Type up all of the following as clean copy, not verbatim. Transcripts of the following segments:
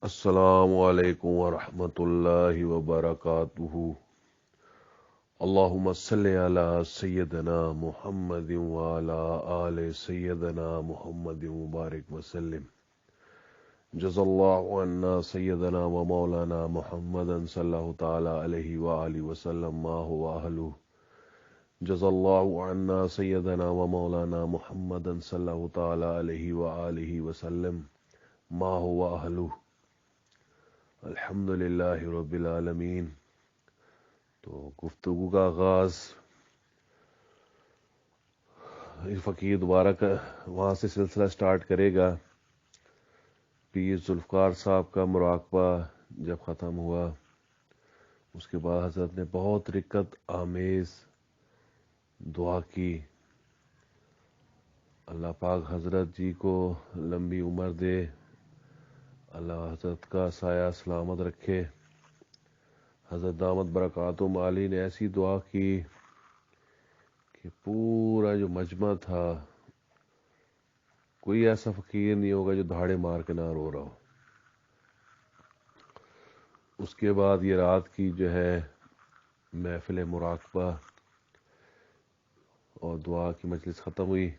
السلام علیکم ورحمۃ اللہ وبرکاتہ۔ اللہم صلی علی سیدنا محمد وعلی آل سیدنا محمد مبارک وسلم۔ جزا اللہ عنا سیدنا و مولانا محمد صلی اللہ تعالی علیہ وآلہ وسلم ما هو اہلہ۔ جزا اللہ عنا سیدنا و مولانا محمد صلی اللہ تعالی علیہ وآلہ وسلم ما هو اہلہ۔ الحمد للہ رب العالمین۔ تو گفتگو کا آغاز فقیر دوبارہ وہاں سے سلسلہ سٹارٹ کرے گا۔ پیر ذوالفقار صاحب کا مراقبہ جب ختم ہوا، اس کے بعد حضرت نے بہت رکت آمیز دعا کی، اللہ پاک حضرت جی کو لمبی عمر دے، اللہ حضرت کا سایہ سلامت رکھے۔ حضرت دامت برکاتہم عالی نے ایسی دعا کی کہ پورا جو مجمع تھا، کوئی ایسا فقیر نہیں ہوگا جو دھاڑے مار کے نہ رو رہا ہو۔ اس کے بعد یہ رات کی جو ہے محفل مراقبہ اور دعا کی مجلس ختم ہوئی۔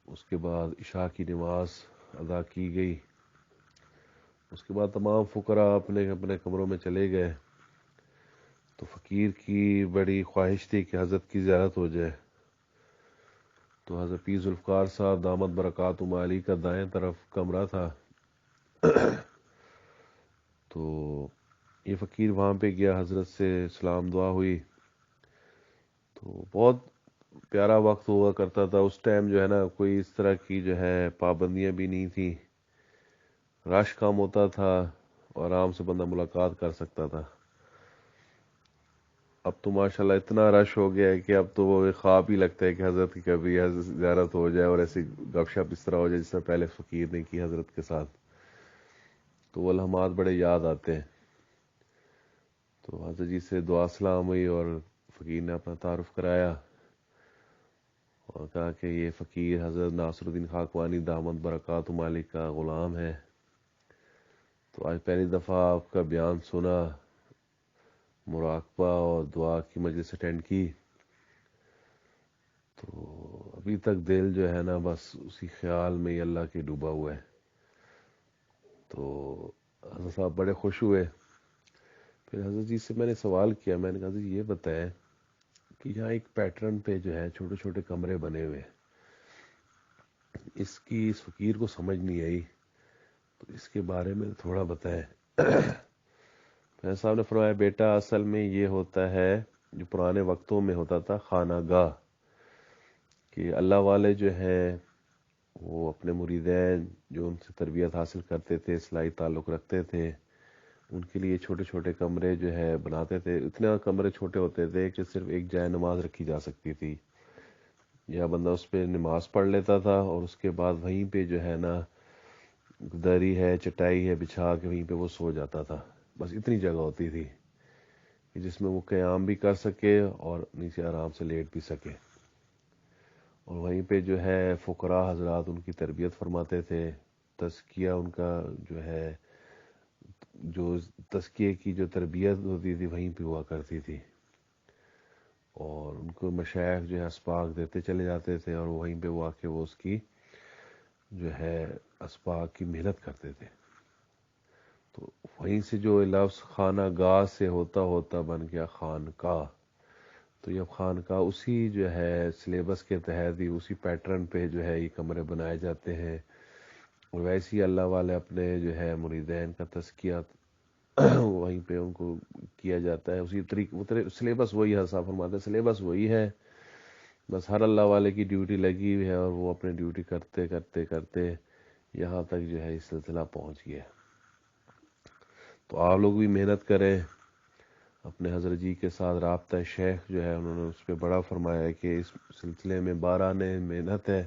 اس کے بعد عشاء کی نماز ادا کی گئی۔ اس کے بعد تمام فقراء اپنے اپنے کمروں میں چلے گئے۔ تو فقیر کی بڑی خواہش تھی کہ حضرت کی زیارت ہو جائے۔ تو حضرت پیر ذوالفقار صاحب دامت برکاتہم عالی کا دائیں طرف کمرہ تھا، تو یہ فقیر وہاں پہ گیا، حضرت سے سلام دعا ہوئی۔ تو بہت پیارا وقت ہوا کرتا تھا اس ٹائم، جو ہے نا کوئی اس طرح کی جو ہے پابندیاں بھی نہیں تھیں، رش کم ہوتا تھا اور آرام سے بندہ ملاقات کر سکتا تھا۔ اب تو ماشاءاللہ اتنا رش ہو گیا ہے کہ اب تو وہ خواب ہی لگتا ہے کہ حضرت کی کبھی زیارت ہو جائے اور ایسی گپ شپ اس طرح ہو جائے جس طرح پہلے فقیر نے کی حضرت کے ساتھ۔ تو وہ لمحات بڑے یاد آتے ہیں۔ تو حضرت جی سے دعا سلام ہوئی اور فقیر نے اپنا تعارف کرایا اور کہا کہ یہ فقیر حضرت ناصر الدین خاکوانی دامت برکاتہم عالی کا غلام ہے۔ تو آج پہلی دفعہ آپ کا بیان سنا، مراقبہ اور دعا کی مجلس اٹینڈ کی، تو ابھی تک دل جو ہے نا بس اسی خیال میں ہی اللہ کے ڈوبا ہوا ہے۔ تو حضرت صاحب بڑے خوش ہوئے۔ پھر حضرت جی سے میں نے سوال کیا، میں نے کہا جی یہ بتائیں کہ یہاں ایک پیٹرن پہ جو ہے چھوٹے چھوٹے کمرے بنے ہوئے، اس کی اس فقیر کو سمجھ نہیں آئی، تو اس کے بارے میں تھوڑا بتائیں۔ پھر صاحب نے فرمایا بیٹا اصل میں یہ ہوتا ہے جو پرانے وقتوں میں ہوتا تھا خانہ گاہ، کہ اللہ والے جو ہیں وہ اپنے مریدین جو ان سے تربیت حاصل کرتے تھے، اصلاحی تعلق رکھتے تھے، ان کے لیے چھوٹے چھوٹے کمرے جو ہے بناتے تھے۔ اتنے کمرے چھوٹے ہوتے تھے کہ صرف ایک جائے نماز رکھی جا سکتی تھی، یا بندہ اس پہ نماز پڑھ لیتا تھا اور اس کے بعد وہیں پہ جو ہے نا دری ہے، چٹائی ہے بچھا کے وہیں پہ وہ سو جاتا تھا۔ بس اتنی جگہ ہوتی تھی کہ جس میں وہ قیام بھی کر سکے اور نیچے آرام سے لیٹ بھی سکے، اور وہیں پہ جو ہے فقراء حضرات ان کی تربیت فرماتے تھے، تزکیہ ان کا جو ہے، جو تزکیے کی جو تربیت ہوتی تھی وہیں پہ ہوا کرتی تھی، اور ان کو مشائخ جو ہے اسباق دیتے چلے جاتے تھے اور وہیں پہ وہ آ کے وہ اس کی جو ہے اسباق کی محنت کرتے تھے۔ تو وہیں سے جو لفظ خانہ گاہ سے ہوتا ہوتا بن گیا خانقاہ۔ تو یہ خانقاہ اسی جو ہے سلیبس کے تحت ہی اسی پیٹرن پہ جو ہے یہ کمرے بنائے جاتے ہیں، اور ویسے ہی اللہ والے اپنے جو ہے مریدین کا تزکیہ وہیں پہ ان کو کیا جاتا ہے، اسی طریقے سلیبس وہی ہے، صاحب فرماتے ہیں سلیبس وہی ہے، بس ہر اللہ والے کی ڈیوٹی لگی ہوئی ہے اور وہ اپنے ڈیوٹی کرتے کرتے کرتے یہاں تک جو ہے یہ سلسلہ پہنچ گیا۔ تو آپ لوگ بھی محنت کریں، اپنے حضرت جی کے ساتھ رابطہ شیخ جو ہے انہوں نے اس پہ بڑا فرمایا ہے کہ اس سلسلے میں 12 نے محنت ہے۔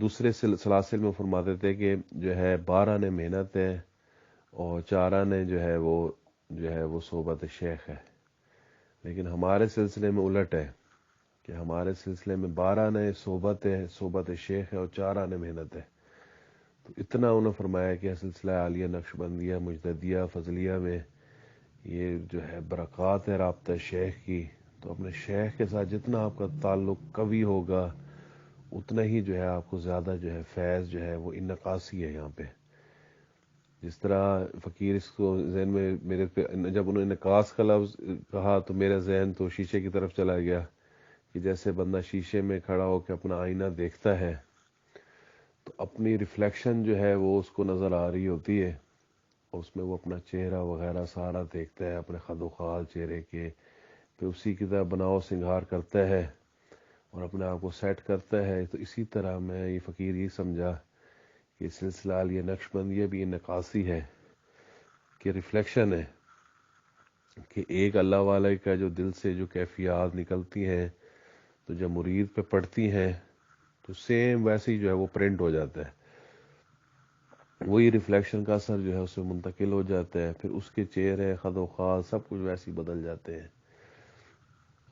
دوسرے سلاسل میں فرماتے تھے کہ جو ہے 12 نے محنت ہے اور 4 نے جو ہے وہ صحبت شیخ ہے، لیکن ہمارے سلسلے میں الٹ ہے کہ ہمارے سلسلے میں 12 نے صحبت شیخ ہے اور 4 نے محنت ہے۔ تو تو اتنا انہوں نے فرمایا کہ سلسلہ عالیہ نقشبندیہ مجددیہ فضلیہ میں یہ جو ہے برکات ہے رابطہ شیخ کی، تو اپنے شیخ کے ساتھ جتنا آپ کا تعلق قوی ہوگا اتنا ہی جو ہے آپ کو زیادہ جو ہے فیض جو ہے وہ انعکاسی ہے یہاں پہ. جس طرح فقیر اس کو ذہن میں میرے پہ جب انہوں نے انعکاس کا لفظ کہا تو میرا ذہن تو شیشے کی طرف چلا گیا کہ جیسے بندہ شیشے میں کھڑا ہو کے اپنا آئینہ دیکھتا ہے تو اپنی ریفلیکشن جو ہے وہ اس کو نظر آ رہی ہوتی ہے، اس میں وہ اپنا چہرہ وغیرہ سارا دیکھتا ہے اپنے خد و خال چہرے کے، پھر اسی کی طرح بناؤ سنگھار کرتا ہے اور اپنے آپ کو سیٹ کرتا ہے. تو اسی طرح میں یہ فقیر یہ سمجھا کہ سلسلہ عالیہ نقش بندیہ بھی انعکاسی ہے، کہ ریفلیکشن ہے، کہ ایک اللہ والے کا جو دل سے جو کیفیات نکلتی ہیں تو جب مرید پہ پڑتی ہیں تو سیم ویسے ہی جو ہے وہ پرنٹ ہو جاتا ہے، وہی ریفلیکشن کا اثر جو ہے اس میں منتقل ہو جاتا ہے، پھر اس کے چہرے خد و خال سب کچھ ویسے ہی بدل جاتے ہیں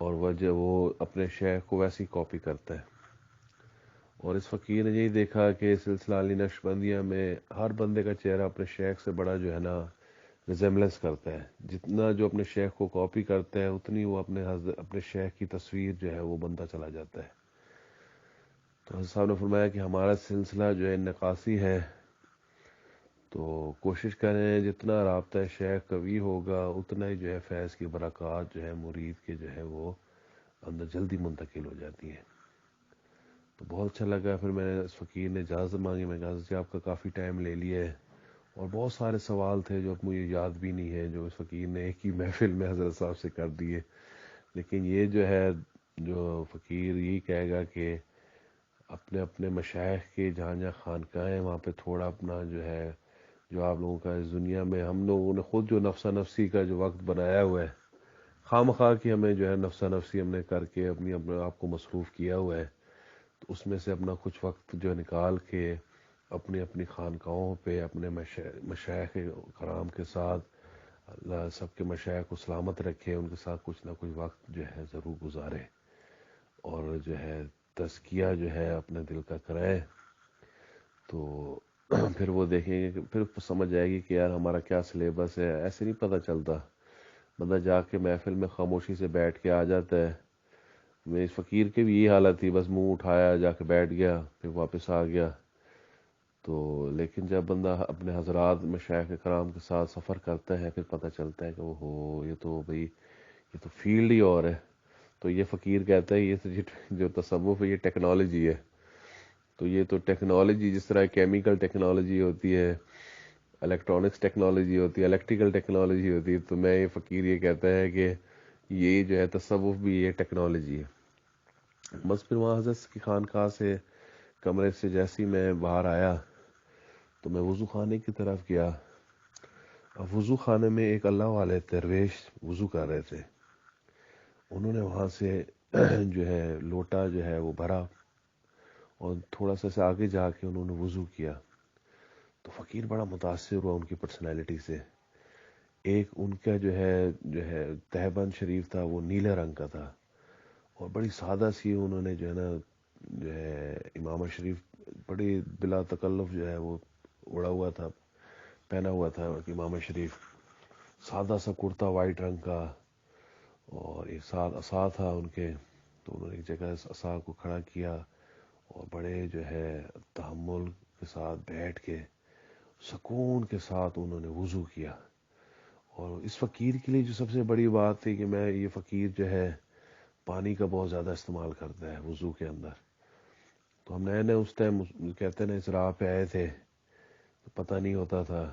اور وہ اپنے شیخ کو ویسی کاپی کرتا ہے. اور اس فقیر نے یہی دیکھا کہ سلسلہ علی نقش بندیہ میں ہر بندے کا چہرہ اپنے شیخ سے بڑا جو ہے نا ریزیمبلنس کرتا ہے، جتنا جو اپنے شیخ کو کاپی کرتا ہے اتنی وہ اپنے شیخ کی تصویر جو ہے وہ بنتا چلا جاتا ہے. تو حضرت صاحب نے فرمایا کہ ہمارا سلسلہ جو ہے نقاسی ہے، تو کوشش کریں جتنا رابطہ شیخ قوی ہوگا اتنا ہی جو ہے فیض کی برکات جو ہے مرید کے جو ہے وہ اندر جلدی منتقل ہو جاتی ہیں. تو بہت اچھا لگا. پھر میں نے اس فقیر نے اجازت مانگی، میں کہا جی آپ کا کافی ٹائم لے لیا ہے اور بہت سارے سوال تھے جو اب مجھے یاد بھی نہیں ہے جو اس فقیر نے ایک ہی محفل میں حضرت صاحب سے کر دیے، لیکن یہ جو ہے جو فقیر یہی کہے گا کہ اپنے اپنے مشائخ کے جہاں جہاں خانقاہیں وہاں پہ تھوڑا اپنا جو ہے جو آپ لوگوں کا اس دنیا میں ہم لوگوں نے خود جو نفسا نفسی کا جو وقت بنایا ہوا ہے، خواہ مخواہ کی ہمیں جو ہے نفسا نفسی ہم نے کر کے اپنے آپ کو مصروف کیا ہوا ہے، تو اس میں سے اپنا کچھ وقت جو نکال کے اپنی اپنی خانقاہوں پہ اپنے مشائخ کرام کے ساتھ، اللہ سب کے مشائخ کو سلامت رکھے، ان کے ساتھ کچھ نہ کچھ وقت جو ہے ضرور گزارے اور جو ہے تزکیہ جو ہے اپنے دل کا کرائے. تو پھر وہ دیکھیں گے کہ پھر سمجھ آئے گی کہ یار ہمارا کیا سلیبس ہے. ایسے نہیں پتہ چلتا، بندہ جا کے محفل میں خاموشی سے بیٹھ کے آ جاتا ہے. میں اس فقیر کی بھی یہی حالت تھی، بس منہ اٹھایا جا کے بیٹھ گیا پھر واپس آ گیا. تو لیکن جب بندہ اپنے حضرات مشائخ کرام کے ساتھ سفر کرتا ہے پھر پتہ چلتا ہے کہ وہ یہ تو بھئی یہ تو فیلڈ ہی اور ہے. تو یہ فقیر کہتا ہے یہ جو تصوف ہے یہ ٹیکنالوجی ہے. تو یہ تو ٹیکنالوجی جس طرح کیمیکل ٹیکنالوجی ہوتی ہے، الیکٹرانکس ٹیکنالوجی ہوتی ہے، الیکٹریکل ٹیکنالوجی ہوتی ہے، تو میں یہ فقیر یہ کہتا ہے کہ یہ جو ہے تصوف بھی یہ ٹیکنالوجی ہے. بس پھر وہاں حضرت کی خانقاہ سے کمرے سے جیسی میں باہر آیا تو میں وضو خانے کی طرف گیا. اب وضو خانے میں ایک اللہ والے درویش وضو کر رہے تھے. انہوں نے وہاں سے جو ہے لوٹا جو ہے وہ بھرا اور تھوڑا سا سے آگے جا کے انہوں نے وضو کیا. تو فقیر بڑا متاثر ہوا ان کی پرسنالٹی سے. ایک ان کا جو ہے تہبند شریف تھا وہ نیلے رنگ کا تھا اور بڑی سادہ سی انہوں نے جو ہے نا جو ہے امامہ شریف بڑی بلا تکلف جو ہے وہ اڑا ہوا تھا، پہنا ہوا تھا امامہ شریف. سادہ سا کرتا وائٹ رنگ کا اور ایک ساتھ عصا تھا ان کے. تو انہوں نے ایک جگہ اس عصا کو کھڑا کیا اور بڑے جو ہے تحمل کے ساتھ بیٹھ کے سکون کے ساتھ انہوں نے وضو کیا. اور اس فقیر کے لیے جو سب سے بڑی بات تھی کہ یہ فقیر جو ہے پانی کا بہت زیادہ استعمال کرتا ہے وضو کے اندر. تو ہم نئے اس ٹائم کہتے ہیں نا اس راہ پہ آئے تھے تو پتہ نہیں ہوتا تھا.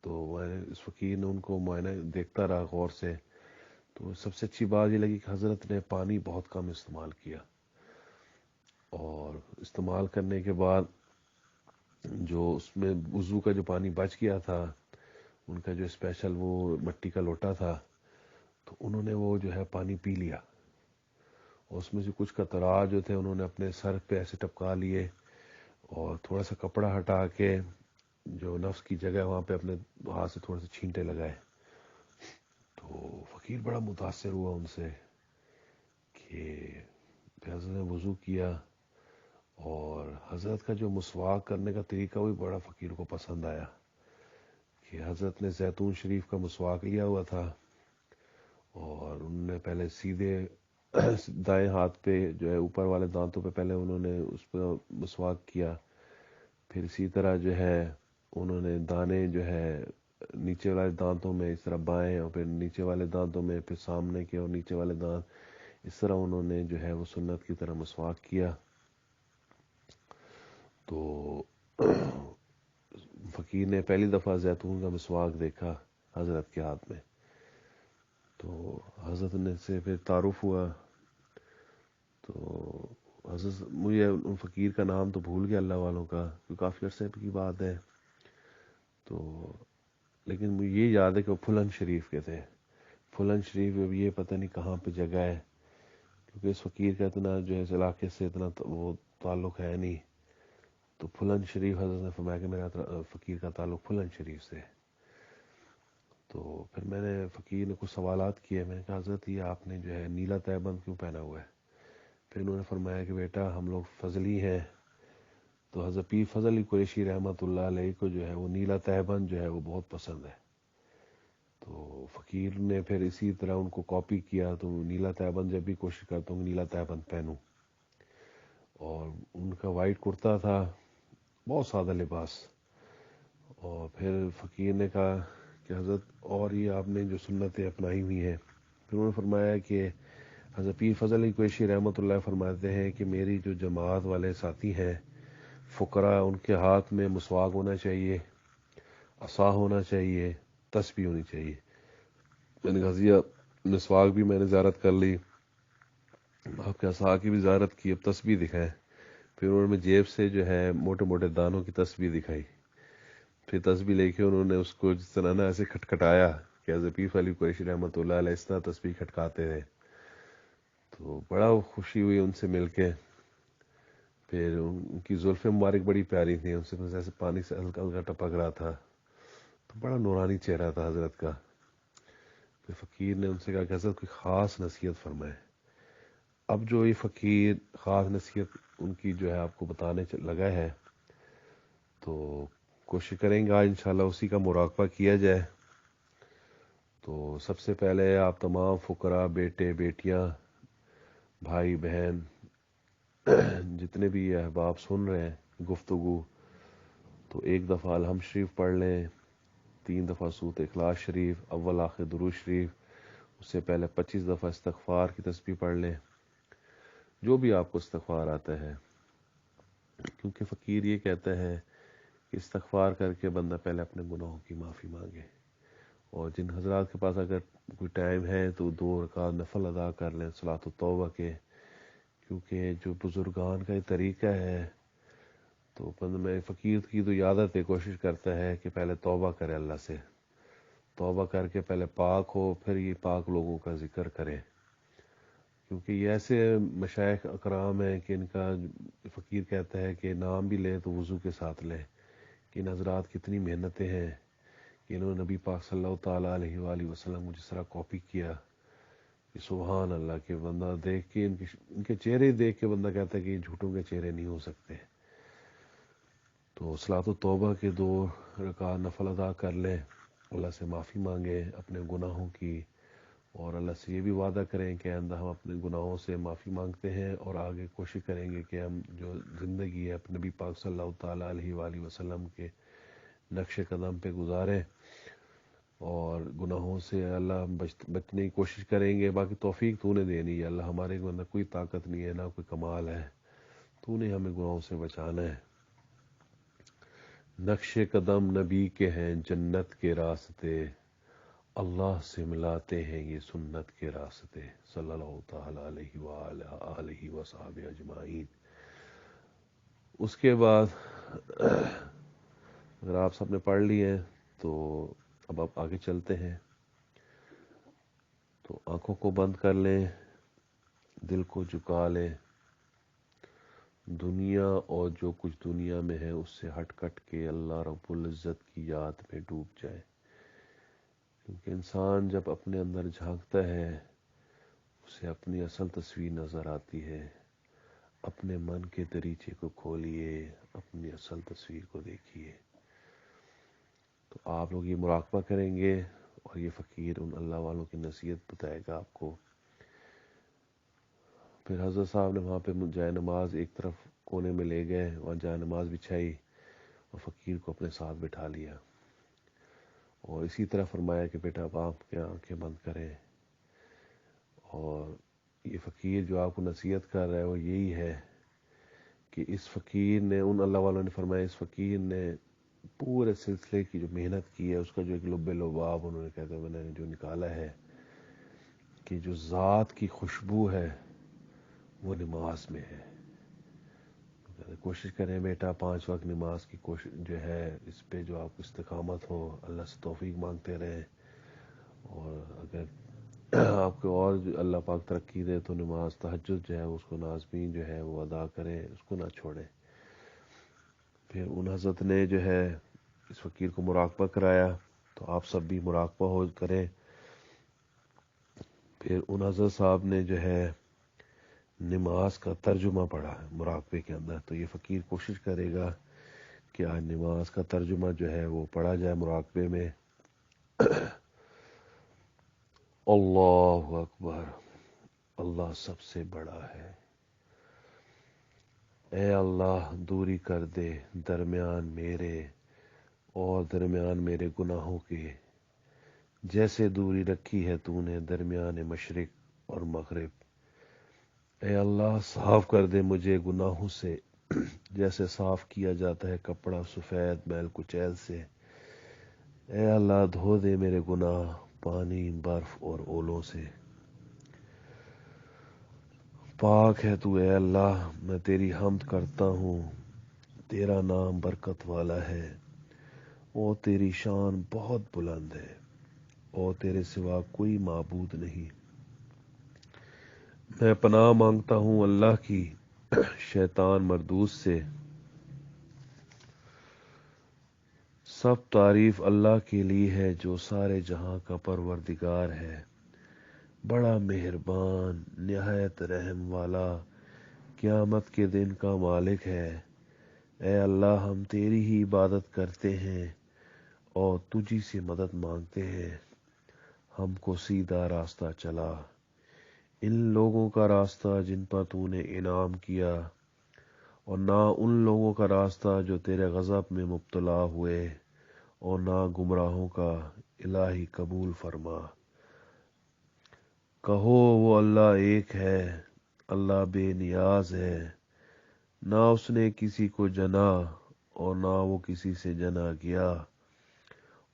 تو میں اس فقیر نے ان کو معائنہ دیکھتا رہا غور سے. تو سب سے اچھی بات یہ لگی کہ حضرت نے پانی بہت کم استعمال کیا اور استعمال کرنے کے بعد جو اس میں وضو کا جو پانی بچ گیا تھا ان کا جو اسپیشل وہ مٹی کا لوٹا تھا تو انہوں نے وہ جو ہے پانی پی لیا اور اس میں سے کچھ قطرات جو تھے انہوں نے اپنے سر پہ ایسے ٹپکا لیے اور تھوڑا سا کپڑا ہٹا کے جو نفس کی جگہ وہاں پہ اپنے ہاتھ سے تھوڑے سے چھینٹے لگائے. تو فقیر بڑا متاثر ہوا ان سے کہ حضرت نے وضو کیا اور حضرت کا جو مسواک کرنے کا طریقہ وہ بھی بڑا فقیر کو پسند آیا کہ حضرت نے زیتون شریف کا مسواک لیا ہوا تھا، اور انہوں نے پہلے سیدھے دائیں ہاتھ پہ جو ہے اوپر والے دانتوں پہ پہلے انہوں نے اس پہ مسواک کیا، پھر اسی طرح جو ہے انہوں نے دانے جو ہے نیچے والے دانتوں میں اس طرح بائیں، اور پھر نیچے والے دانتوں میں، پھر سامنے کے اور نیچے والے دانت، اس طرح انہوں نے جو ہے وہ سنت کی طرح مسواک کیا۔ تو فقیر نے پہلی دفعہ زیتون کا مسواک دیکھا حضرت کے ہاتھ میں، تو حضرت نے سے پھر تعارف ہوا۔ تو حضرت، مجھے ان فقیر کا نام تو بھول گیا اللہ والوں کا، کیونکہ کافی عرصے کی بات ہے، تو لیکن مجھے یہ یاد ہے کہ وہ پھلن شریف کے تھے۔ پھلن شریف اب یہ پتہ نہیں کہاں پہ جگہ ہے، کیونکہ اس فقیر کا اتنا جو ہے اس علاقے سے اتنا وہ تعلق ہے نہیں، تو پھلن شریف حضرت نے فرمایا کہ میرا فقیر کا تعلق پھلن شریف سے۔ تو پھر میں نے فقیر نے کچھ سوالات کیے، میں نے کہا حضرت یہ آپ نے جو ہے نیلا تہبند کیوں پہنا ہوا ہے؟ پھر انہوں نے فرمایا کہ بیٹا ہم لوگ فضلی ہیں، تو حضرت پیر فضل علی قریشی رحمۃ اللہ علیہ کو جو ہے وہ نیلا تہبند جو ہے وہ بہت پسند ہے، تو فقیر نے پھر اسی طرح ان کو کاپی کیا، تو نیلا تہبند جب بھی کوشش کرتا ہوں کہ نیلا تہبند پہنوں، اور ان کا وائٹ کرتا تھا، بہت سادہ لباس۔ اور پھر فقیر نے کہا کہ حضرت اور یہ آپ نے جو سنتیں اپنائی ہوئی ہیں، پھر انہوں نے فرمایا کہ حضرت پیر فضل علی قریشی رحمۃ اللہ فرماتے ہیں کہ میری جو جماعت والے ساتھی ہیں فقراء، ان کے ہاتھ میں مسواک ہونا چاہیے، عصا ہونا چاہیے، تسبیح ہونی چاہیے۔ میں نے کہا مسواک بھی میں نے زیارت کر لی، آپ کے عصا کی بھی زیارت کی، اب تسبیح دکھائیں۔ پھر انہوں نے جیب سے جو ہے موٹے موٹے دانوں کی تسبیح دکھائی، پھر تسبیح لے کے انہوں نے اس کو جس طرح نا ایسے کھٹکھٹایا کہ حضرت پیر علی قریشی رحمۃ اللہ علیہ اس طرح تسبیح کھٹکاتے تھے، تو بڑا خوشی ہوئی ان سے مل کے۔ پھر ان کی زلفیں مبارک بڑی پیاری تھیں، ان سے بس ایسے پانی سے ہلکا ہلکا ٹپک رہا تھا، تو بڑا نورانی چہرہ تھا حضرت کا۔ پھر فقیر نے ان سے کہا کہ حضرت کوئی خاص نصیحت فرمائے۔ اب جو یہ فقیر خاص نصیحت ان کی جو ہے آپ کو بتانے لگا ہے، تو کوشش کریں گے آج انشاءاللہ اسی کا مراقبہ کیا جائے۔ تو سب سے پہلے آپ تمام فقراء، بیٹے بیٹیاں، بھائی بہن، جتنے بھی یہ احباب سن رہے ہیں گفتگو، تو ایک دفعہ الحمد شریف پڑھ لیں، 3 دفعہ سورۃ اخلاص شریف، اول آخر درود شریف، اس سے پہلے 25 دفعہ استغفار کی تسبیح پڑھ لیں، جو بھی آپ کو استغفار آتا ہے، کیونکہ فقیر یہ کہتا ہے کہ استغفار کر کے بندہ پہلے اپنے گناہوں کی معافی مانگے، اور جن حضرات کے پاس اگر کوئی ٹائم ہے تو 2 رکعت نفل ادا کر لیں صلاۃ التوبہ کے، کیونکہ جو بزرگان کا یہ طریقہ ہے، تو میں فقیر کی تو عادت ہے، کوشش کرتا ہے کہ پہلے توبہ کرے اللہ سے، توبہ کر کے پہلے پاک ہو، پھر یہ پاک لوگوں کا ذکر کرے، کیونکہ یہ ایسے مشائخ اکرام ہیں کہ ان کا فقیر کہتا ہے کہ نام بھی لے تو وضو کے ساتھ لے، کہ ان حضرات کتنی محنتیں ہیں کہ انہوں نے نبی پاک صلی اللہ تعالیٰ علیہ وآلہ وسلم کو جس طرح کاپی کیا کہ سبحان اللہ، کہ بندہ دیکھ کے ان کے چہرے دیکھ کے بندہ کہتا ہے کہ یہ جھوٹوں کے چہرے نہیں ہو سکتے۔ تو صلاۃ التوبہ کے 2 رکعت نفل ادا کر لیں، اللہ سے معافی مانگے اپنے گناہوں کی، اور اللہ سے یہ بھی وعدہ کریں کہ آئندہ ہم اپنے گناہوں سے معافی مانگتے ہیں، اور آگے کوشش کریں گے کہ ہم جو زندگی ہے اپنے نبی پاک صلی اللہ تعالیٰ علیہ وآلہ وسلم کے نقش قدم پہ گزاریں، اور گناہوں سے اللہ ہم بچنے کی کوشش کریں گے۔ باقی توفیق تو نے دینی ہے، اللہ، ہمارے اندر کوئی طاقت نہیں ہے، نہ کوئی کمال ہے، تو نے ہمیں گناہوں سے بچانا ہے۔ نقش قدم نبی کے ہیں جنت کے راستے، اللہ سے ملاتے ہیں یہ سنت کے راستے، صلی اللہ تعالیٰ علیہ وآلہ آلہ وصحبہ اجمعین۔ اس کے بعد اگر آپ سب نے پڑھ لی ہیں تو اب آپ آگے چلتے ہیں، تو آنکھوں کو بند کر لیں، دل کو جھکا لیں، دنیا اور جو کچھ دنیا میں ہے اس سے ہٹ کٹ کے اللہ رب العزت کی یاد میں ڈوب جائے، کیونکہ انسان جب اپنے اندر جھانکتا ہے اسے اپنی اصل تصویر نظر آتی ہے، اپنے من کے دریچے کو کھولیے، اپنی اصل تصویر کو دیکھیے۔ تو آپ لوگ یہ مراقبہ کریں گے اور یہ فقیر ان اللہ والوں کی نصیحت بتائے گا آپ کو۔ پھر حضرت صاحب نے وہاں پہ جائے نماز ایک طرف کونے میں لے گئے، وہاں جائے نماز بچھائی اور فقیر کو اپنے ساتھ بٹھا لیا، اور اسی طرح فرمایا کہ بیٹا اب آپ کے آنکھیں بند کریں۔ اور یہ فقیر جو آپ کو نصیحت کر رہا ہے وہ یہی ہے کہ اس فقیر نے، ان اللہ والوں نے فرمایا اس فقیر نے پورے سلسلے کی جو محنت کی ہے اس کا جو ایک لب لباب انہوں نے کہتے ہیں میں نے جو نکالا ہے کہ جو ذات کی خوشبو ہے وہ نماز میں ہے۔ کوشش کریں بیٹا 5 وقت نماز کی کوشش جو ہے اس پہ جو آپ کو استقامت ہو، اللہ سے توفیق مانگتے رہیں، اور اگر آپ کو اور اللہ پاک ترقی دے تو نماز تہجد جو ہے اس کو نازمین جو ہے وہ ادا کریں، اس کو نہ چھوڑیں۔ پھر ان حضرت نے جو ہے اس فقیر کو مراقبہ کرایا، تو آپ سب بھی مراقبہ ہو کریں۔ پھر ان حضرت صاحب نے جو ہے نماز کا ترجمہ پڑھا مراقبے کے اندر، تو یہ فقیر کوشش کرے گا کہ آج نماز کا ترجمہ جو ہے وہ پڑھا جائے مراقبے میں۔ اللہ اکبر، اللہ سب سے بڑا ہے۔ اے اللہ دوری کر دے درمیان میرے اور درمیان میرے گناہوں کے، جیسے دوری رکھی ہے تو نے درمیان مشرق اور مغرب۔ اے اللہ صاف کر دے مجھے گناہوں سے، جیسے صاف کیا جاتا ہے کپڑا سفید میل کچیل سے۔ اے اللہ دھو دے میرے گناہ پانی، برف اور اولوں سے۔ پاک ہے تو اے اللہ، میں تیری حمد کرتا ہوں، تیرا نام برکت والا ہے، اور تیری شان بہت بلند ہے، اور تیرے سوا کوئی معبود نہیں۔ میں پناہ مانگتا ہوں اللہ کی شیطان مردود سے۔ سب تعریف اللہ کے لیے ہے جو سارے جہاں کا پروردگار ہے، بڑا مہربان نہایت رحم والا، قیامت کے دن کا مالک ہے۔ اے اللہ ہم تیری ہی عبادت کرتے ہیں اور تجھی سے مدد مانگتے ہیں، ہم کو سیدھا راستہ چلا، ان لوگوں کا راستہ جن پر تو نے انعام کیا، اور نہ ان لوگوں کا راستہ جو تیرے غضب میں مبتلا ہوئے، اور نہ گمراہوں کا۔ الہی قبول فرما۔ کہو وہ اللہ ایک ہے، اللہ بے نیاز ہے، نہ اس نے کسی کو جنا اور نہ وہ کسی سے جنا گیا،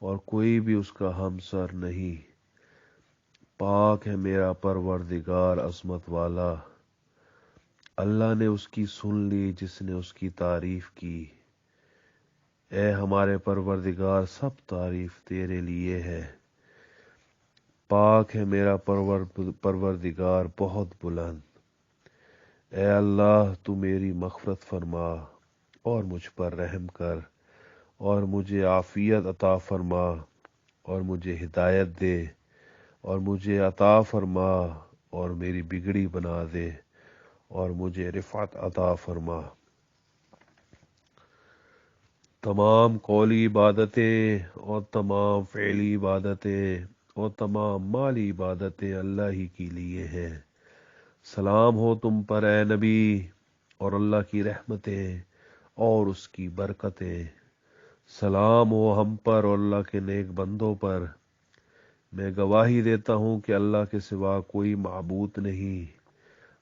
اور کوئی بھی اس کا ہمسر نہیں۔ پاک ہے میرا پروردگار عظمت والا، اللہ نے اس کی سن لی جس نے اس کی تعریف کی۔ اے ہمارے پروردگار سب تعریف تیرے لیے ہے، پاک ہے میرا پروردگار بہت بلند۔ اے اللہ تو میری مغفرت فرما اور مجھ پر رحم کر، اور مجھے عافیت عطا فرما، اور مجھے ہدایت دے، اور مجھے عطا فرما، اور میری بگڑی بنا دے، اور مجھے رفعت عطا فرما۔ تمام قولی عبادتیں اور تمام فعلی عبادتیں اور تمام مالی عبادتیں اللہ ہی کے لیے ہیں۔ سلام ہو تم پر اے نبی، اور اللہ کی رحمتیں اور اس کی برکتیں۔ سلام ہو ہم پر اور اللہ کے نیک بندوں پر۔ میں گواہی دیتا ہوں کہ اللہ کے سوا کوئی معبود نہیں،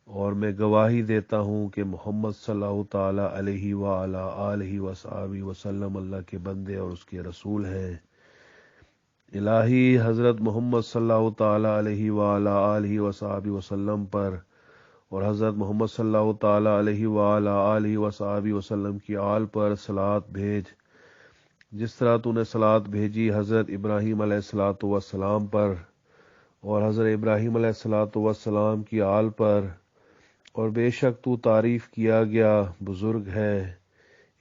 اور میں گواہی دیتا ہوں کہ محمد صلی اللہ تعالی علیہ وآلہ آلہ وصحبہ وسلم اللہ کے بندے اور اس کے رسول ہیں۔ الہی حضرت محمد صلی اللہ تعالی علیہ وآلہ آلہ وصحبہ وسلم پر اور حضرت محمد صلی اللہ تعالی علیہ وآلہ آلہ وصحبہ وسلم کی آل پر صلوات بھیج، جس طرح تو نے صلوات بھیجی حضرت ابراہیم علیہ الصلوۃ والسلام پر اور حضرت ابراہیم علیہ الصلوۃ والسلام کی آل پر، اور بے شک تو تعریف کیا گیا بزرگ ہے۔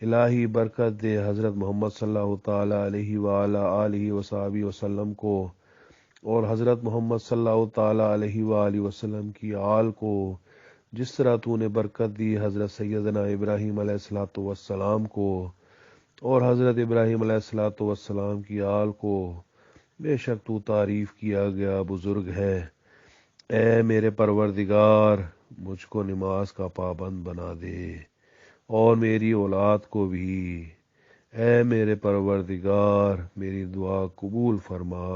الہی برکت دے حضرت محمد صلی اللہ تعالی علیہ وآلہ آلہ وصحبہ وسلم کو، اور حضرت محمد صلی اللہ تعالی علیہ وآلہ وسلم کی آل کو، جس طرح تو نے برکت دی حضرت سیدنا ابراہیم علیہ الصلوۃ والسلام کو اور حضرت ابراہیم علیہ الصلوۃ والسلام کی آل کو، بے شک تو تعریف کیا گیا بزرگ ہے۔ اے میرے پروردگار، مجھ کو نماز کا پابند بنا دے اور میری اولاد کو بھی۔ اے میرے پروردگار، میری دعا قبول فرما۔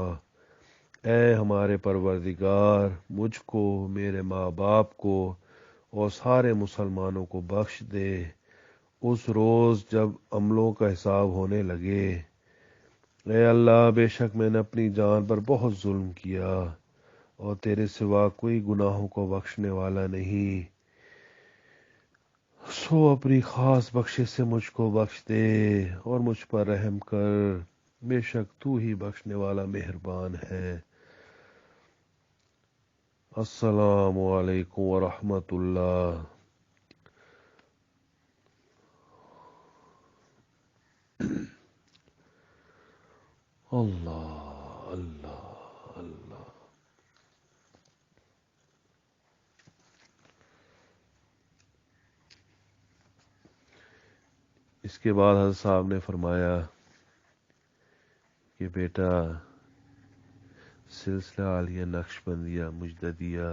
اے ہمارے پروردگار، مجھ کو، میرے ماں باپ کو اور سارے مسلمانوں کو بخش دے اس روز جب عملوں کا حساب ہونے لگے۔ اے اللہ، بے شک میں نے اپنی جان پر بہت ظلم کیا اور تیرے سوا کوئی گناہوں کو بخشنے والا نہیں، سو اپنی خاص بخشش سے مجھ کو بخش دے اور مجھ پر رحم کر، بے شک تو ہی بخشنے والا مہربان ہے۔ السلام علیکم ورحمۃ اللہ۔ اللہ اللہ اللہ۔ اس کے بعد حضرت صاحب نے فرمایا کہ بیٹا، سلسلہ عالیہ نقش بندیہ مجددیہ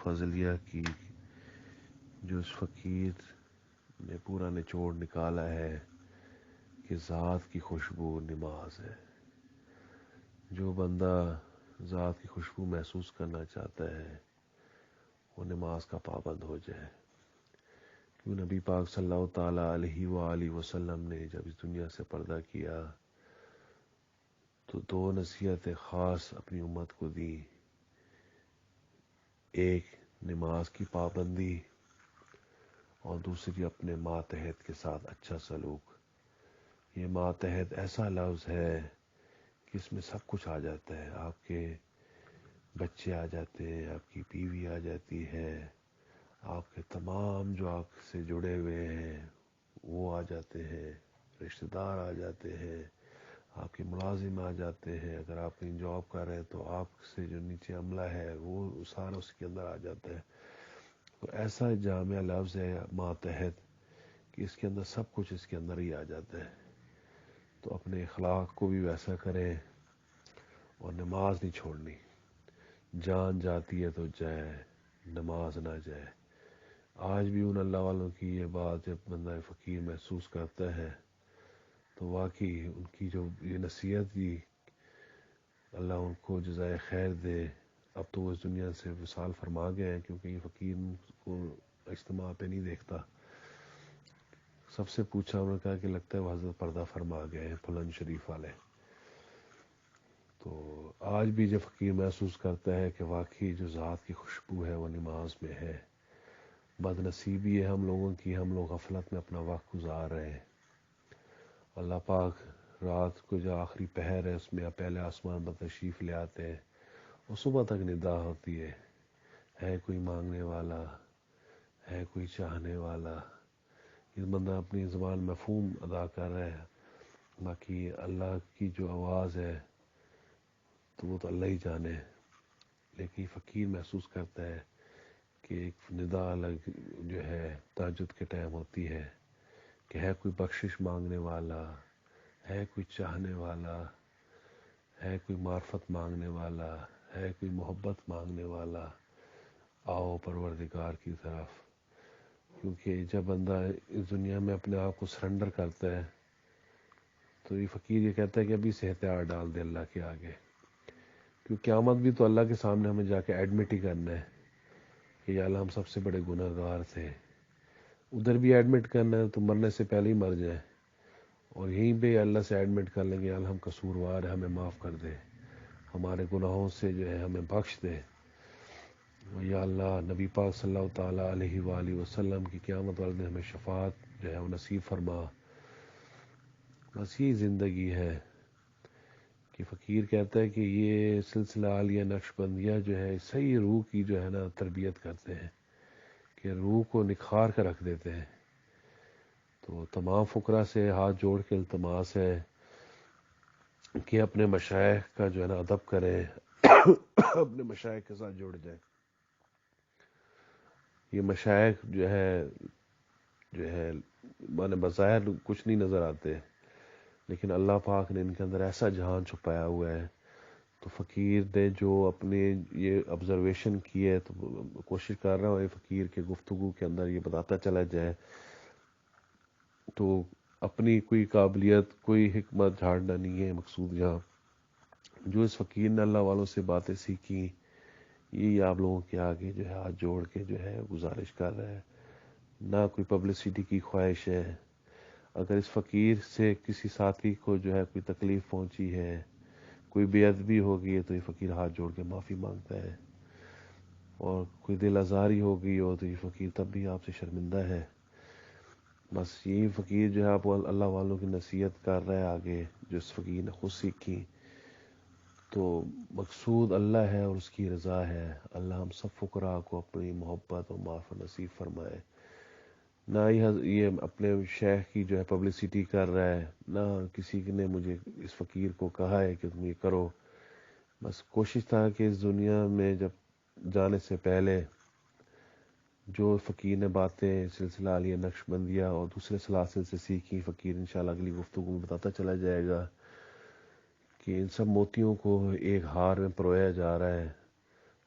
فضلیہ کی جو اس فقیر نے پورا نچوڑ نکالا ہے کہ ذات کی خوشبو نماز ہے۔ جو بندہ ذات کی خوشبو محسوس کرنا چاہتا ہے وہ نماز کا پابند ہو جائے، کیوں نبی پاک صلی اللہ تعالیٰ علیہ وآلہ وسلم نے جب اس دنیا سے پردہ کیا تو دو نصیحتیں خاص اپنی امت کو دی، ایک نماز کی پابندی اور دوسری اپنے ماتحت کے ساتھ اچھا سلوک۔ یہ ماتحت ایسا لفظ ہے کہ اس میں سب کچھ آ جاتا ہے، آپ کے بچے آ جاتے ہیں، آپ کی بیوی آ جاتی ہے، آپ کے تمام جو آپ سے جڑے ہوئے ہیں وہ آ جاتے ہیں، رشتہ دار آ جاتے ہیں، آپ کے ملازم آ جاتے ہیں، اگر آپ کہیں جاب کر رہے ہیں تو آپ سے جو نیچے عملہ ہے وہ سارا اس کے اندر آ جاتا ہے۔ تو ایسا جامع لفظ ہے ماتحت کہ اس کے اندر سب کچھ اس کے اندر ہی آ جاتا ہے۔ تو اپنے اخلاق کو بھی ویسا کریں اور نماز نہیں چھوڑنی، جان جاتی ہے تو جائے، نماز نہ جائے۔ آج بھی ان اللہ والوں کی یہ بات جب بندہ فقیر محسوس کرتا ہے تو واقعی ان کی جو یہ نصیحت دی، اللہ ان کو جزائے خیر دے۔ اب تو وہ اس دنیا سے وصال فرما گئے ہیں، کیونکہ یہ فقیر کو اجتماع پہ نہیں دیکھتا۔ سب سے پوچھا، انہوں نے کہا کہ لگتا ہے وہ حضرت پردہ فرما گئے ہیں فلان شریف والے۔ تو آج بھی جو فقیر محسوس کرتا ہے کہ واقعی جو ذات کی خوشبو ہے وہ نماز میں ہے۔ بد نصیبی ہے ہم لوگوں کی، ہم لوگ غفلت میں اپنا وقت گزار رہے ہیں۔ اللہ پاک رات کو جو آخری پہر ہے اس میں پہلے آسمان پر تشریف لے آتے ہیں، اور صبح تک ندا ہوتی ہے کوئی مانگنے والا، ہے کوئی چاہنے والا۔ یہ بندہ اپنی زبان مفہوم ادا کر رہا ہے، باقی اللہ کی جو آواز ہے تو وہ تو اللہ ہی جانے۔ لیکن فقیر محسوس کرتا ہے کہ ایک ندا الگ جو ہے تہجد کے ٹائم ہوتی ہے کہ ہے کوئی بخشش مانگنے والا، ہے کوئی چاہنے والا، ہے کوئی معرفت مانگنے والا، ہے کوئی محبت مانگنے والا، آؤ پروردگار کی طرف۔ کیونکہ جب بندہ اس دنیا میں اپنے آپ کو سرنڈر کرتا ہے تو یہ فقیر یہ کہتا ہے کہ ابھی سے ہتھیار ڈال دے اللہ کے آگے، کیونکہ قیامت بھی تو اللہ کے سامنے ہمیں جا کے ایڈمٹ ہی کرنا ہے کہ یا اللہ ہم سب سے بڑے گناہ گار تھے۔ ادھر بھی ایڈمٹ کرنا ہے تو مرنے سے پہلے ہی مر جائیں، اور یہیں پہ اللہ سے ایڈمٹ کر لیں گے اللہ ہم قصوروار ہیں، ہمیں معاف کر دے، ہمارے گناہوں سے جو ہے ہمیں بخش دے، یا اللہ نبی پاک صلی اللہ تعالیٰ علیہ وآلہ وسلم کی قیامت والے دن ہمیں شفاعت جو ہے وہ نصیب فرما۔ بس یہی زندگی ہے کہ فقیر کہتا ہے کہ یہ سلسلہ عالیہ نقش بندیہ جو ہے صحیح روح کی جو ہے نا تربیت کرتے ہیں، کہ روح کو نکھار کر رکھ دیتے ہیں۔ تو تمام فقراء سے ہاتھ جوڑ کے التماس ہے کہ اپنے مشائخ کا جو ہے نا ادب کریں، اپنے مشائخ کے ساتھ جڑ جائیں۔ یہ مشائخ جو ہے مانے بظاہر کچھ نہیں نظر آتے، لیکن اللہ پاک نے ان کے اندر ایسا جہان چھپایا ہوا ہے. تو فقیر نے جو اپنے یہ آبزرویشن کی ہے، تو کوشش کر رہا ہوں یہ فقیر کے گفتگو کے اندر یہ بتاتا چلا جائے. تو اپنی کوئی قابلیت، کوئی حکمت جھاڑنا نہیں ہے مقصود یہاں. جو اس فقیر نے اللہ والوں سے باتیں سیکھی، یہی آپ لوگوں کے آگے جو ہے ہاتھ جوڑ کے جو ہے گزارش کر رہا ہے. نہ کوئی پبلسٹی کی خواہش ہے. اگر اس فقیر سے کسی ساتھی کو جو ہے کوئی تکلیف پہنچی ہے، کوئی بے ادبی ہو گئی ہے، تو یہ فقیر ہاتھ جوڑ کے معافی مانگتا ہے. اور کوئی دل آزاری ہو گئی ہو تو یہ فقیر تب بھی آپ سے شرمندہ ہے. بس یہی فقیر جو ہے آپ اللہ والوں کی نصیحت کر رہا ہے آگے، جو اس فقیر نے خود سیکھی. تو مقصود اللہ ہے اور اس کی رضا ہے. اللہ ہم سب فقراء کو اپنی محبت اور معاف نصیب فرمائے. نہ یہ اپنے شیخ کی جو ہے پبلسٹی کر رہا ہے، نہ کسی نے مجھے اس فقیر کو کہا ہے کہ تم یہ کرو. بس کوشش تھا کہ اس دنیا میں جب جانے سے پہلے جو فقیر نے باتیں سلسلہ علیہ نقش بندیہ اور دوسرے سلاسل سے سیکھی، فقیر انشاءاللہ اگلی گفتگو میں بتاتا چلا جائے گا کہ ان سب موتیوں کو ایک ہار میں پرویا جا رہا ہے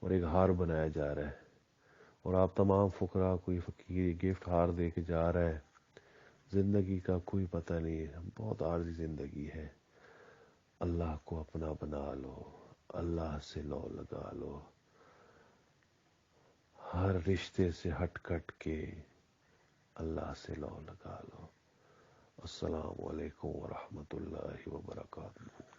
اور ایک ہار بنایا جا رہا ہے. اور آپ تمام فقراء کو یہ فقیر گفٹ ہار دے کے جا رہا ہے. زندگی کا کوئی پتہ نہیں ہے، بہت عارضی زندگی ہے. اللہ کو اپنا بنا لو، اللہ سے لو لگا لو، ہر رشتے سے ہٹ کٹ کے اللہ سے لو لگا لو. السلام علیکم ورحمۃ اللہ وبرکاتہ.